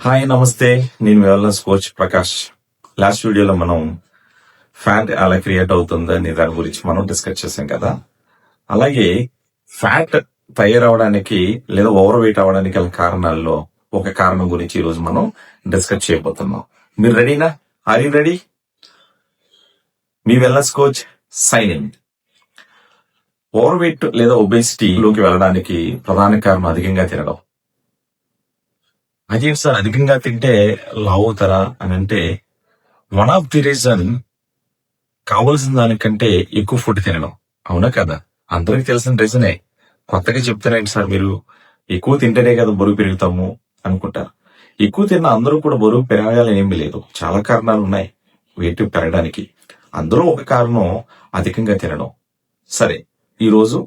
Hi నమస్తే, నేను wellness coach Prakash. Last వీడియోలో మనం ఫ్యాట్ ఎలా క్రియేట్ అవుతుందని దాని గురించి మనం డిస్కస్ చేసాం కదా. అలాగే ఫ్యాట్ తయారవడానికి లేదా ఓవర్ వెయిట్ అవడానికి గల కారణాల్లో ఒక కారణం గురించి ఈ రోజు మనం డిస్కస్ చేయబోతున్నాం. మీరు రెడీనా? Are you ready? మీ wellness coach sign in. Over weight లేదా ఒబేసిటీలోకి వెళ్ళడానికి ప్రధాన కారణం అధికంగా తినడం. అదేం సార్ అధికంగా తింటే లావు అవుతారా అని అంటే, వన్ ఆఫ్ ది రీజన్ కావలసిన దానికంటే ఎక్కువ ఫుడ్ తినడం. అవునా కదా? అందరికి తెలిసిన రీజనే. కొత్తగా చెప్తారేంటి సార్ మీరు? ఎక్కువ తింటేనే కదా బరువు పెరుగుతాము అనుకుంటారు. ఎక్కువ తిన్న అందరూ కూడా బరువు పెరగాలని ఏమీ లేదు. చాలా కారణాలు ఉన్నాయి వెయిట్ పెరగడానికి. అందులో ఒక కారణం అధికంగా తినడం. సరే, ఈరోజు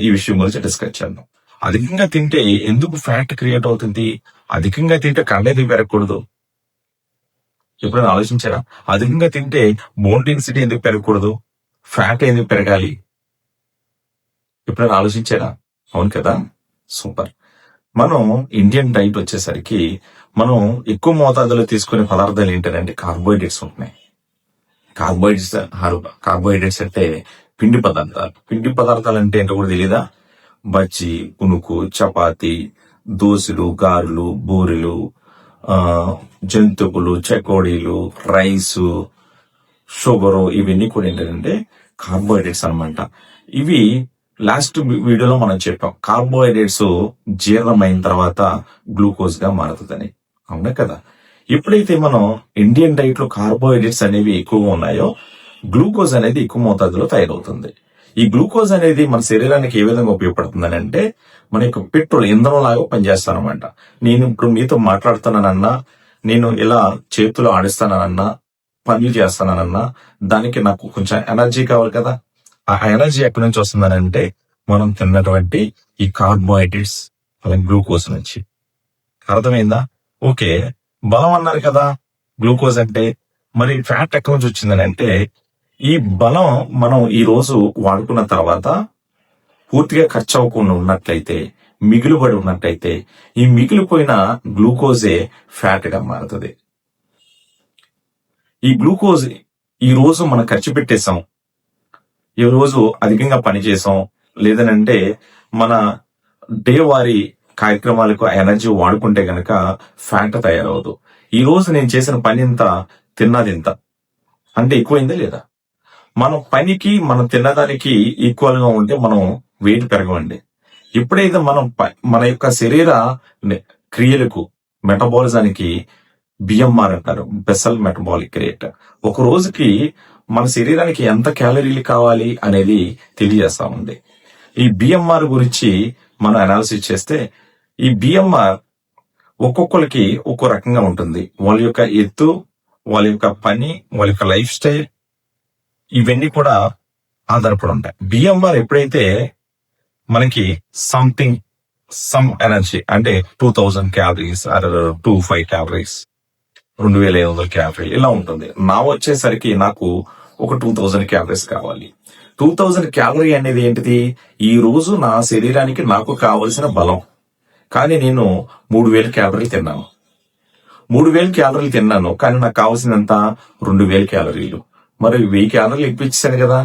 ఈ విషయం గురించి డిస్కస్ చేద్దాం. అధికంగా తింటే ఎందుకు ఫ్యాట్ క్రియేట్ అవుతుంది? అధికంగా తింటే కండ ఎందుకు పెరగకూడదు? ఎప్పుడైనా ఆలోచించారా? అధికంగా తింటే బోన్ డెన్సిటీ ఎందుకు పెరగకూడదు? ఫ్యాట్ ఎందుకు పెరగాలి? ఎప్పుడైనా ఆలోచించారా? అవును కదా, సూపర్. మనం ఇండియన్ డైట్ వచ్చేసరికి మనం ఎక్కువ మోతాదులో తీసుకునే పదార్థాలు ఏంటంటే కార్బోహైడ్రేట్స్ ఉంటున్నాయి. కార్బోహైడ్రేట్స్ అంటే పిండి పదార్థాలు. పిండి పదార్థాలు అంటే ఏంటో కూడా తెలీదా? బజ్జీ, పునుకు, చపాతి, దోశలు, గారెలు, బూరెలు, జంతుకులు, చెకోడీలు, రైసు, షుగరు, ఇవన్నీ కూడా ఏంటంటే కార్బోహైడ్రేట్స్ అన్నమాట. ఇవి లాస్ట్ వీడియోలో మనం చెప్పాం, కార్బోహైడ్రేట్స్ జీర్ణమైన తర్వాత గ్లూకోజ్ గా మారుతుందని. అవునా కదా? ఎప్పుడైతే మనం ఇండియన్ డైట్ లో కార్బోహైడ్రేట్స్ అనేవి ఎక్కువగా ఉన్నాయో, గ్లూకోజ్ అనేది ఎక్కువ మోతాదులో తయారవుతుంది. ఈ గ్లూకోజ్ అనేది మన శరీరానికి ఏ విధంగా ఉపయోగపడుతుందని అంటే, మన యొక్క పెట్రోల్ ఇంధనం లాగా పనిచేస్తానమాట. నేను ఇప్పుడు మీతో మాట్లాడుతున్నానన్నా, నేను ఇలా చేతులు ఆడిస్తానన్నా, పనులు చేస్తానన్నా, దానికి నాకు కొంచెం ఎనర్జీ కావాలి కదా. ఆ ఎనర్జీ ఎక్కడి నుంచి వస్తుందనంటే, మనం తిన్నటువంటి ఈ కార్బోహైడ్రేట్స్ అలాగే గ్లూకోజ్ నుంచి. అర్థమైందా? ఓకే, బలం అన్నారు కదా గ్లూకోజ్ అంటే. మరి ఫ్యాట్ ఎక్కడి నుంచి వచ్చిందని అంటే, ఈ బలం మనం ఈ రోజు వాడుకున్న తర్వాత పూర్తిగా ఖర్చు అవ్వకుండా ఉన్నట్లయితే, మిగులుబడి ఉన్నట్లయితే, ఈ మిగిలిపోయిన గ్లూకోజే ఫ్యాట్ గా మారుతుంది. ఈ గ్లూకోజ్ ఈ రోజు మనం ఖర్చు పెట్టేసాం, ఈ రోజు అధికంగా పనిచేసాం, లేదనంటే మన డే వారి కార్యక్రమాలకు ఎనర్జీ వాడుకుంటే గనక ఫ్యాట్ తయారవదు. ఈ రోజు నేను చేసిన పని ఇంత, తిన్నది ఇంత అంటే ఎక్కువైందా లేదా? మన పనికి మనం తిన్నదానికి ఈక్వల్ గా ఉంటే మనం వెయిట్ పెరగవండి. ఎప్పుడైతే మనం మన యొక్క శరీర క్రియలకు, మెటబాలిజానికి బిఎంఆర్ అంటారు, బెసల్ మెటబాలిక్ రేట్, ఒక రోజుకి మన శరీరానికి ఎంత క్యాలరీలు కావాలి అనేది తెలియజేస్తా ఉంది. ఈ బిఎంఆర్ గురించి మనం అనాలిసిస్ చేస్తే, ఈ బిఎంఆర్ ఒక్కొక్కరికి ఒక్కో రకంగా ఉంటుంది. వాళ్ళ యొక్క ఎత్తు, వాళ్ళ యొక్క పని, వాళ్ళ యొక్క లైఫ్ స్టైల్, ఇవన్నీ కూడా ఆధారపడి ఉంటాయి. బిఎంఆర్ ఎప్పుడైతే మనకి సమ్ ఎనర్జీ అంటే 2000 క్యాలరీస్ ఆర్ 25 క్యాలరీస్, 2500 క్యాలరీలు ఇలా ఉంటుంది. నా వచ్చేసరికి నాకు ఒక 2000 క్యాలరీస్ కావాలి. 2000 క్యాలరీ అనేది ఏంటిది? ఈ రోజు నా శరీరానికి నాకు కావలసిన బలం. కానీ నేను 3000 క్యాలరీలు తిన్నాను. 3000 క్యాలరీలు తిన్నాను, కానీ నాకు కావాల్సినంత 2000 క్యాలరీలు. మరి 1000 క్యాలరీలు ఇప్పించాను కదా,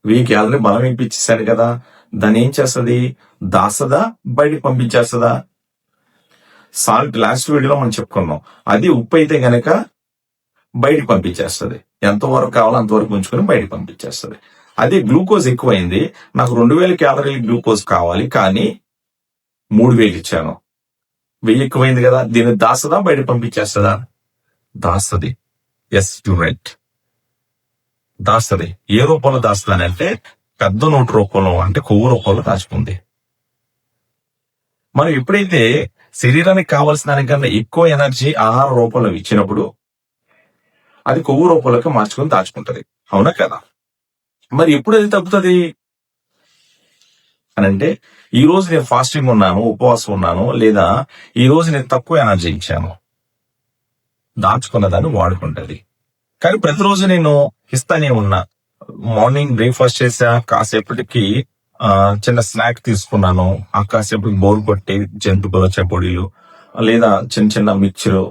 1000 క్యాలరీ బలం ఇప్పించేసాను కదా, దాన్ని ఏం చేస్తుంది? దాస్తదా, బయటకు పంపించేస్తుందా? సాల్ట్ లాస్ట్ వీడియోలో మనం చెప్పుకున్నాం, అది ఉప్పు అయితే గనక బయటకు పంపించేస్తుంది. ఎంతవరకు కావాలో అంతవరకు ఉంచుకొని బయటకు పంపించేస్తుంది. అదే గ్లూకోజ్ ఎక్కువైంది, నాకు 2000 క్యాలరీలు గ్లూకోజ్ కావాలి, కానీ 3000 ఇచ్చాను, 1000 ఎక్కువైంది కదా, దీన్ని దాస్తదా, బయటకు పంపించేస్తుందా? దాస్తది. ఎస్, యు రైట్, దాస్తది. ఏ రూపంలో దాస్తదని అంటే, పెద్ద నోటు రూపంలో, అంటే కొవ్వు రూపంలో దాచుకుంది. మనం ఎప్పుడైతే శరీరానికి కావాల్సిన దానికన్నా ఎక్కువ ఎనర్జీ ఆహార రూపంలో ఇచ్చినప్పుడు, అది కొవ్వు రూపంలోకి మార్చుకొని దాచుకుంటది. అవునా కదా? మరి ఎప్పుడు అది తగ్గుతుంది అని అంటే, ఈ రోజు నేను ఫాస్టింగ్ ఉన్నాను, ఉపవాసం ఉన్నాను, లేదా ఈ రోజు నేను తక్కువ ఎనర్జీ ఇచ్చాను, దాచుకున్న దాన్ని వాడుకుంటది. కానీ ప్రతిరోజు నేను ఇస్తానే ఉన్నా. మార్నింగ్ బ్రేక్ఫాస్ట్ చేసా, కాసేపటికి చిన్న స్నాక్ తీసుకున్నాను, ఆ కాసేపటికి బోర్ కొట్టి జంతుకుల చెపొడిలు, లేదా చిన్న చిన్న మిక్చర్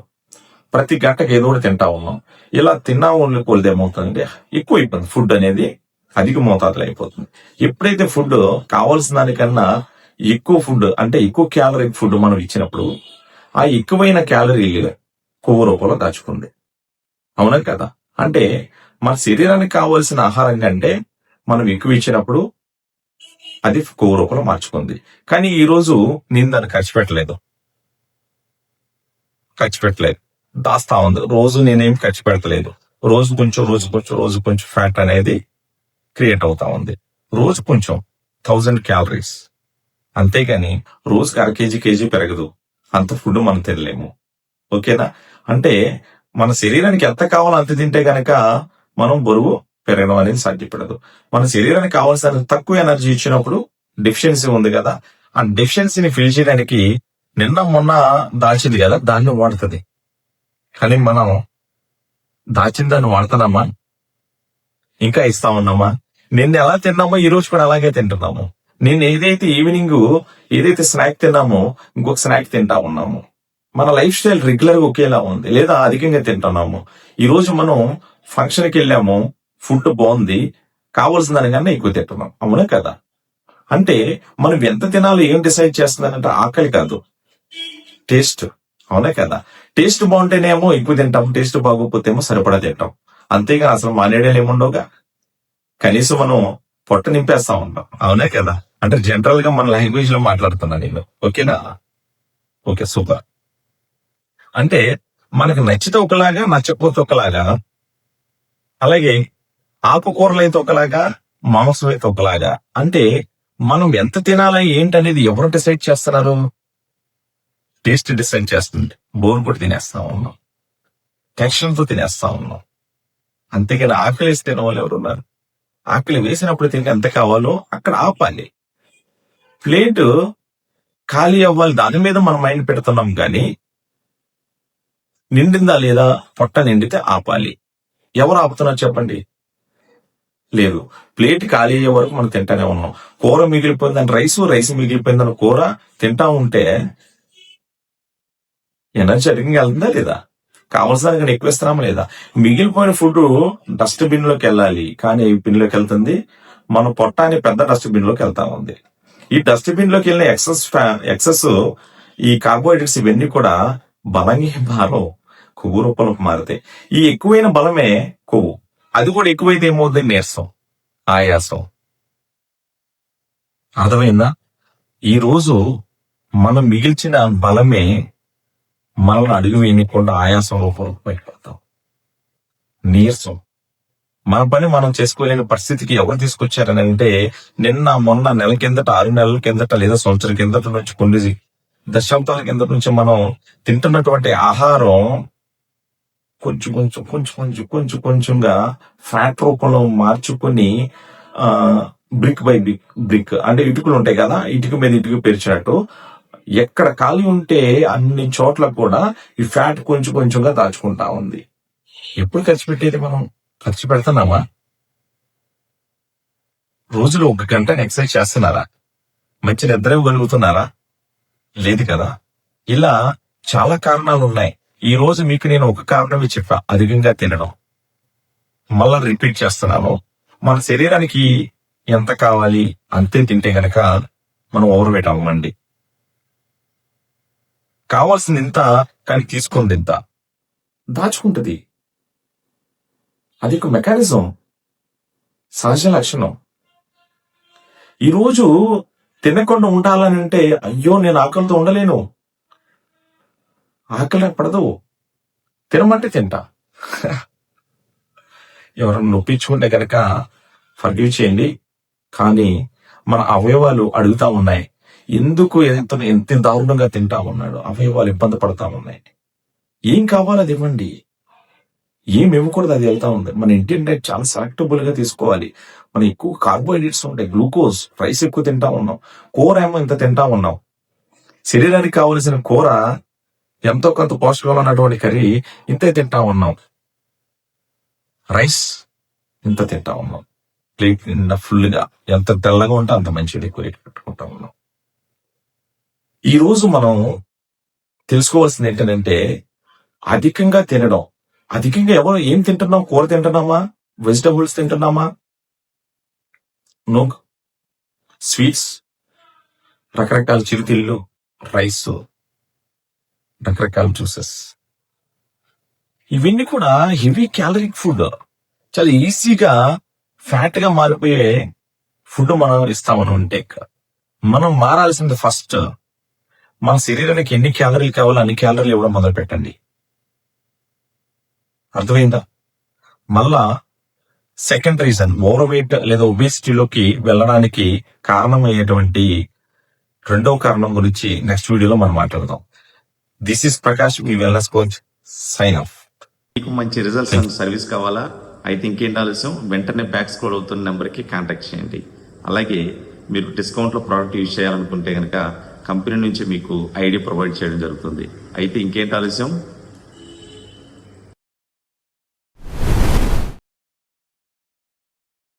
ప్రతి గంటకి ఏదో ఒకటి తింటా ఉన్నాం. ఇలా తిన్నా ఉన్న కొలిది ఏమవుతుందంటే ఎక్కువ అయిపోతుంది, ఫుడ్ అనేది అధిక మోతాదులో అయిపోతుంది. ఎప్పుడైతే ఫుడ్ కావాల్సిన దానికన్నా ఎక్కువ ఫుడ్ అంటే ఎక్కువ క్యాలరీ ఫుడ్ మనం ఇచ్చినప్పుడు ఆ ఎక్కువైన క్యాలరీలు కొవ్వు రూపంలో దాచుకుంది. అవునా కదా? అంటే మన శరీరానికి కావాల్సిన ఆహారం కంటే మనం ఎక్కువ ఇచ్చినప్పుడు అది కొవ్వు రూపంలో మార్చుకుంది. కానీ ఈ రోజు నేను దాన్ని ఖర్చు పెట్టలేదు, దాస్తా ఉంది. రోజు నేనేం ఖర్చు పెడతలేదు. రోజు కొంచెం ఫ్యాట్ అనేది క్రియేట్ అవుతా ఉంది. రోజు కొంచెం 1000 క్యాలరీస్, అంతేగాని రోజుకి అర కేజీ పెరగదు. అంత ఫుడ్ మనం తినలేము. ఓకేనా? అంటే మన శరీరానికి ఎంత కావాలో అంత తింటే గనక మనం బరువు పెరగడం అనేది సాధ్యపడదు. మన శరీరానికి కావాల్సిన తక్కువ ఎనర్జీ ఇచ్చినప్పుడు డెఫిషియన్సీ ఉంది కదా, ఆ డెఫిషియన్సీని ఫిల్ చేయడానికి నిన్న మొన్న దాచింది కదా దాన్ని వాడుతుంది. కానీ మనం దాచిన దాన్ని వాడుతున్నామా? ఇంకా ఇస్తా ఉన్నామా? నిన్న ఎలా తిన్నామో ఈ రోజు కూడా అలాగే తింటున్నాము. నేను ఏదైతే స్నాక్ తిన్నామో ఇంకొక స్నాక్ తింటా ఉన్నాము. మన లైఫ్ స్టైల్ రెగ్యులర్ గా ఒకేలా ఉంది, లేదా అధికంగా తింటున్నాము. ఈ రోజు మనం ఫంక్షన్ కి వెళ్ళాము, ఫుడ్ బాగుంది, కావాల్సిన దానికన్నా ఎక్కువ తింటున్నాం. అవునా కదా? అంటే మనం ఎంత తినాలో ఏం డిసైడ్ చేస్తున్నారంటే ఆకలి కాదు, టేస్ట్. అవునా కదా? టేస్ట్ బాగుంటేనేమో ఎక్కువ తింటాం, టేస్ట్ బాగోకపోతే ఏమో సరిపడా తింటాం. అంతేగా అసలు మానేడేలు ఏముండవుగా. కనీసం మనం పొట్ట నింపేస్తా ఉంటాం. అవునా కదా? అంటే జనరల్ గా మన లాంగ్వేజ్ లో మాట్లాడుతున్నా నేను. ఓకేనా? Okay, super. అంటే మనకు నచ్చితే ఒకలాగా, నచ్చకపోతే ఒకలాగా, అలాగే ఆకుకూరలు అయితే ఒకలాగా, మాంసం అయితే ఒకలాగా. అంటే మనం ఎంత తినాలా ఏంటనేది ఎవరు డిసైడ్ చేస్తున్నారు? టేస్ట్ డిసైడ్ చేస్తుంది. బోర్ కూడా తినేస్తా ఉన్నాం, టెన్షన్ తో తినేస్తా ఉన్నాం. అంతేగాని ఆకలి వేసి తినే వాళ్ళు ఎవరు ఉన్నారు? ఆకలి వేసినప్పుడు తింటే ఎంత కావాలో అక్కడ ఆపాలి. ప్లేట్ ఖాళీ అవ్వాలి, దాని మీద మనం మైండ్ పెడుతున్నాం. కానీ నిండిందా లేదా, పొట్ట నిండితే ఆపాలి. ఎవరు ఆపుతున్నారు చెప్పండి? లేదు. ప్లేట్ ఖాళీ అయ్యే వరకు మనం తింటానే ఉన్నాం. కూర మిగిలిపోయిందని రైస్ మిగిలిపోయిందని కూర తింటా ఉంటే ఎనర్జీ అధికంగా వెళ్తుందా లేదా? కావాల్సిన దానికన్నా ఎక్కువ ఇస్తున్నామా లేదా? మిగిలిపోయిన ఫుడ్ డస్ట్ బిన్ లోకి వెళ్ళాలి, కానీ ఈ బిన్ లోకి వెళ్తుంది మన పొట్ట అనే పెద్ద డస్ట్ బిన్ లోకి వెళ్తా ఉంది. ఈ డస్ట్ బిన్ లోకి వెళ్ళిన ఎక్సెస్ ఈ కార్బోహైడ్రేట్స్ ఇవన్నీ కూడా బలంగా భారం కొవ్వు రూపంలోకి మారుతాయి. ఈ ఎక్కువైన బలమే కొవ్వు. అది కూడా ఎక్కువైతే ఏమవుతుంది? నీరసం, ఆయాసం. అర్థమైందా? ఈ రోజు మనం మిగిల్చిన బలమే మనల్ని అడుగు వేయకుండా ఆయాసం రూపంలో బయటపడతాం. నీరసం, మన పని మనం చేసుకోలేని పరిస్థితికి ఎవరు తీసుకొచ్చారని అంటే నిన్న మొన్న నెల కిందట, 6 నెలల కిందట, లేదా సంవత్సరం కిందట నుంచి, కొన్ని దశాబ్దాల కిందట నుంచి మనం తింటున్నటువంటి ఆహారం కొంచెంగా ఫ్యాట్ రూపంలో మార్చుకొని బ్రిక్ బై బ్రిక్ అంటే ఇటుకలు ఉంటాయి కదా, ఇటుక మీద ఇటుక పేర్చినట్టు ఎక్కడ ఖాళీ ఉంటే అన్ని చోట్ల కూడా ఈ ఫ్యాట్ కొంచెంగా దాచుకుంటా ఉంది. ఎప్పుడు ఖర్చు పెట్టేది? మనం ఖర్చు పెడుతున్నామా? రోజులో 1 గంట ఎక్సర్సైజ్ చేస్తున్నారా? మంచి నిద్ర ఇవ్వగలుగుతున్నారా? లేదు కదా. ఇలా చాలా కారణాలు ఉన్నాయి. ఈ రోజు మీకు నేను ఒక కారణమే చెప్పా, అధికంగా తినడం. మళ్ళా రిపీట్ చేస్తున్నాను, మన శరీరానికి ఎంత కావాలి అంతే తింటే గనక మనం ఓవర్ వెయిట్ అవ్వమండి. కావాల్సింది ఇంత, కానీ తీసుకుంది ఇంత దాచుకుంటది. అది ఒక మెకానిజం, సహజ లక్షణం. ఈరోజు తినకుండా ఉండాలని అంటే అయ్యో నేను ఆకలితో ఉండలేను, ఆకలి పడదు, తినమంటే తింటా. ఎవరైనా నొప్పించుకుంటే కనుక ఫర్గివ్ చేయండి. కానీ మన అవయవాలు అడుగుతా ఉన్నాయి, ఎందుకు ఎంత దారుణంగా తింటా ఉన్నాడు, అవయవాలు ఇబ్బంది పడతా ఉన్నాయి. ఏం కావాలో అది ఇవ్వండి, ఏం ఇవ్వకూడదు అది వెళ్తా ఉంది. మన ఇండియన్ డైట్ చాలా సెలెక్టబుల్ గా తీసుకోవాలి. మనం ఎక్కువ కార్బోహైడ్రేట్స్ ఉంటాయి, గ్లూకోజ్, రైస్ ఎక్కువ తింటా ఉన్నాం, కూర ఏమో ఇంత తింటా ఉన్నాం. శరీరానికి కావలసిన కూర ఎంతో కొంత పోషకంలో ఉన్నటువంటి కర్రీ ఇంతే తింటా ఉన్నాం, రైస్ ఇంత తింటా ఉన్నాం. ప్లేట్ నిండా ఫుల్ గా ఎంత తెల్లగా ఉంటే అంత మంచిది ఎక్కువ పెట్టుకుంటా ఉన్నాం. ఈ రోజు మనం తెలుసుకోవాల్సింది ఏంటంటే అధికంగా తినడం. అధికంగా ఏం తింటున్నాం? కూర తింటున్నామా? వెజిటబుల్స్ తింటున్నామా? నో. స్వీట్స్, రకరకాల చిరుతిళ్ళు, రైస్, రకరకాల జ్యూసెస్, ఇవన్నీ కూడా హెవీ క్యాలరిక్ ఫుడ్. చాలా ఈజీగా ఫ్యాట్ గా మారిపోయే ఫుడ్ మనం ఇస్తామని ఉంటే మనం మారాల్సింది ఫస్ట్ మన శరీరానికి ఎన్ని క్యాలరీలు కావాలో అన్ని క్యాలరీలు ఇవ్వడం మొదలు పెట్టండి. అర్థమైందా? మళ్ళా సెకండ్ రీజన్, ఓవర్ వెయిట్ లేదా ఒబేసిటీలోకి వెళ్ళడానికి కారణమయ్యేటువంటి రెండవ కారణం గురించి నెక్స్ట్ వీడియోలో మనం మాట్లాడదాం. దిస్ ఇస్ ప్రకాష్, మీ వెల్నెస్ కోచ్, సైన్ ఆఫ్. మీకు మంచి రిజల్ట్స్ అండ్ సర్వీస్ కావాలా? అయితే ఇంకేంటి ఆలస్యం, వెంటనే బ్యాక్ స్క్రోల్ అవుతున్న నెంబర్కి కాంటాక్ట్ చేయండి. అలాగే మీరు డిస్కౌంట్లో ప్రోడక్ట్ యూజ్ చేయాలనుకుంటే కనుక కంపెనీ నుంచి మీకు ఐడి ప్రొవైడ్ చేయడం జరుగుతుంది. అయితే ఇంకేంటి ఆలస్యం,